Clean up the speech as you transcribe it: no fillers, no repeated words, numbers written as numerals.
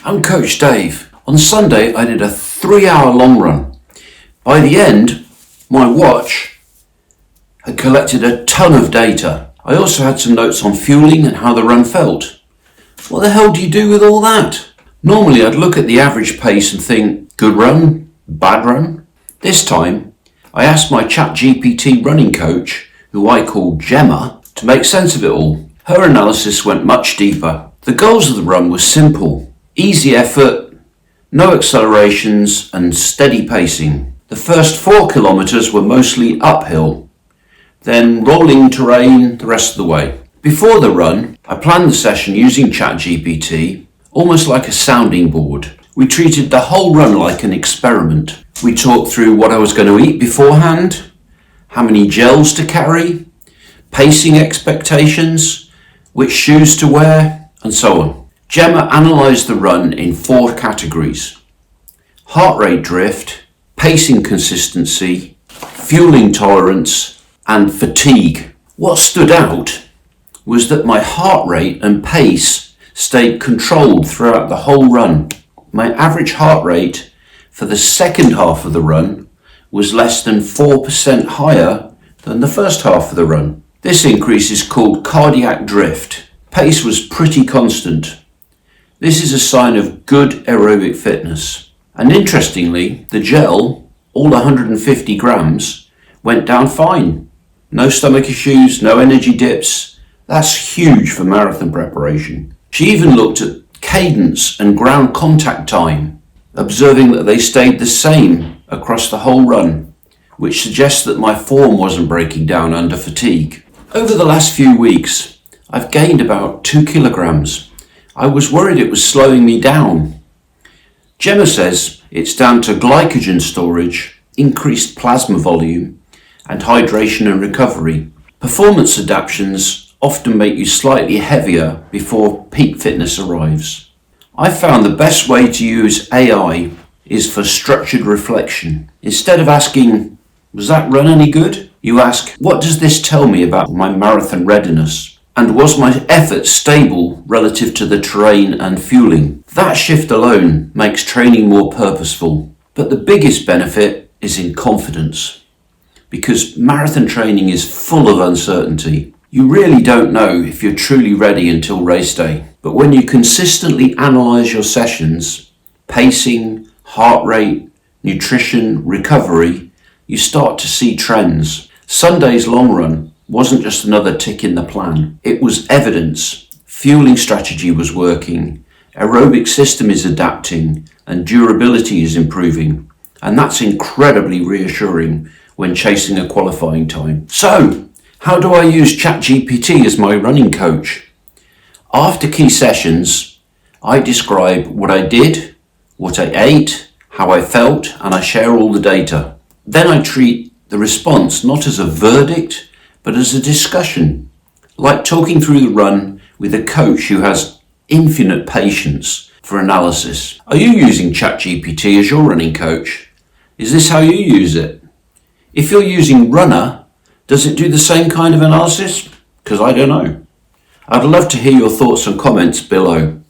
I'm Coach Dave. On Sunday, I did a 3-hour long run. By the end, my watch had collected a ton of data. I also had some notes on fueling and how the run felt. What the hell do you do with all that? Normally, I'd look at the average pace and think, good run, bad run. This time, I asked my ChatGPT running coach, who I call Gemma, to make sense of it all. Her analysis went much deeper. The goals of the run were simple. Easy effort, no accelerations and steady pacing. The first 4 kilometres were mostly uphill, then rolling terrain the rest of the way. Before the run, I planned the session using ChatGPT, almost like a sounding board. We treated the whole run like an experiment. We talked through what I was going to eat beforehand, how many gels to carry, pacing expectations, which shoes to wear, and so on. Gemma analysed the run in 4 categories: heart rate drift, pacing consistency, fueling tolerance, and fatigue. What stood out was that my heart rate and pace stayed controlled throughout the whole run. My average heart rate for the second half of the run was less than 4% higher than the first half of the run. This increase is called cardiac drift. Pace was pretty constant. This is a sign of good aerobic fitness. And interestingly, the gel, all 150 grams, went down fine. No stomach issues, no energy dips. That's huge for marathon preparation. She even looked at cadence and ground contact time, observing that they stayed the same across the whole run, which suggests that my form wasn't breaking down under fatigue. Over the last few weeks, I've gained about 2 kilograms. I was worried it was slowing me down. Gemma says it's down to glycogen storage, increased plasma volume, and hydration and recovery. Performance adaptations often make you slightly heavier before peak fitness arrives. I found the best way to use AI is for structured reflection. Instead of asking, was that run any good? You ask, what does this tell me about my marathon readiness? And was my effort stable relative to the terrain and fueling? That shift alone makes training more purposeful. But the biggest benefit is in confidence, because marathon training is full of uncertainty. You really don't know if you're truly ready until race day. But when you consistently analyse your sessions, pacing, heart rate, nutrition, recovery, you start to see trends. Sunday's long run wasn't just another tick in the plan. It was evidence. Fueling strategy was working, aerobic system is adapting, and durability is improving. And that's incredibly reassuring when chasing a qualifying time. So, how do I use ChatGPT as my running coach? After key sessions, I describe what I did, what I ate, how I felt, and I share all the data. Then I treat the response not as a verdict, but as a discussion, like talking through the run with a coach who has infinite patience for analysis. Are you using ChatGPT as your running coach? Is this how you use it? If you're using Runner, does it do the same kind of analysis? Because I don't know. I'd love to hear your thoughts and comments below.